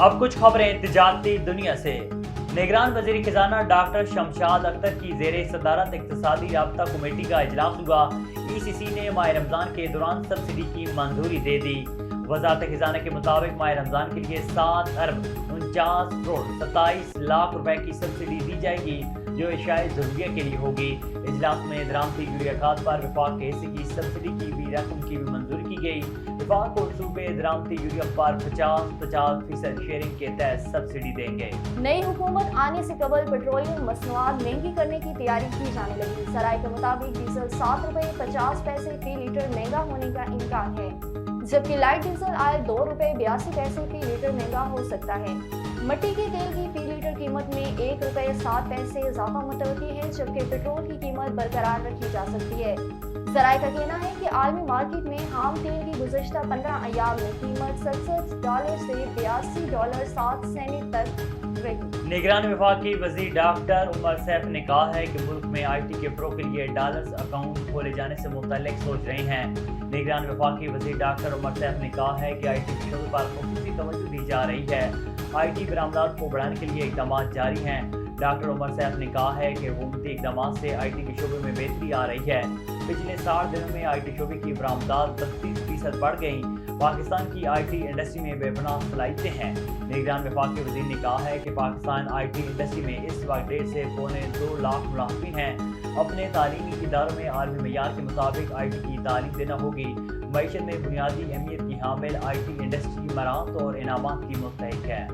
اب کچھ خبریں تجارتی دنیا سے۔ نگران وزیر خزانہ ڈاکٹر شمشاد اختر کی زیر صدارت اقتصادی رابطہ کمیٹی کا اجلاس ہوا۔ ECC نے ماہ رمضان کے دوران سبسڈی کی منظوری دے دی۔ وزارت خزانہ کے مطابق ماہ رمضان کے لیے 7 ارب 49 کروڑ 27 لاکھ روپے کی سبسڈی دی جائے گی، جو اشیاء ضروریہ کے لیے ہوگی۔ اجلاس میں درآمدی یوریا کھاد پر وفاق کے حصے کی سبسڈی کی بھی رقم کی بھی منظوری کی گئی۔ وفاق اور صوبے درآمدی یوریا پر 50% شیئرنگ کے تحت سبسڈی دیں گے۔ نئی حکومت آنے سے قبل پیٹرولیم مصنوعات مہنگی کرنے کی تیاری کی جانے لگی۔ ذرائع کے مطابق ڈیزل 7 روپے 50 پیسے فی لیٹر مہنگا ہونے کا امکان ہے، جبکہ لائٹ ڈیزل آئے 2 روپے 82 پیسے فی لیٹر مہنگا ہو سکتا ہے۔ مٹی کے تیل کی فی لیٹر قیمت میں 1 روپے 7 پیسے اضافہ متوقع ہے، جبکہ پیٹرول کی قیمت برقرار رکھی جا سکتی ہے۔ ذرائع کا کہنا ہے کہ عالمی مارکیٹ میں خام تیل کی گزشتہ 15 ایام میں قیمت $67 سے $82.07 تک رہی۔ نگران وفاقی وزیر ڈاکٹر عمر سیف نے کہا ہے کہ ملک میں IT کے فروغ کے لیے ڈالرز اکاؤنٹ کھولے جانے سے متعلق سوچ رہے ہیں۔ نگران وفاقی وزیر ڈاکٹر عمر سیف نے کہا ہے کہ IT کے شعبے پر خصوصی توجہ دی جا رہی ہے۔ IT برآمدات کو بڑھانے کے لیے اقدامات جاری ہیں۔ ڈاکٹر عمر سیف نے کہا ہے کہ حکومتی اقدامات سے IT کے شعبے میں بہتری آ رہی ہے۔ پچھلے 60 دنوں میں IT شعبے کی برآمدات 32% بڑھ گئیں۔ پاکستان کی IT انڈسٹری میں بے پناہ صلاحیتیں ہیں۔ نگران وفاقی وزیر نے کہا ہے کہ پاکستان IT انڈسٹری میں اس وقت 1.5 سے 2.25 لاکھ ملازمین ہیں۔ اپنے تعلیمی اداروں میں عالمی معیار کے مطابق IT کی تعلیم دینا ہوگی۔ معیشت میں بنیادی اہمیت کی حامل IT انڈسٹری مراعات اور انعامات کی مستحق ہے۔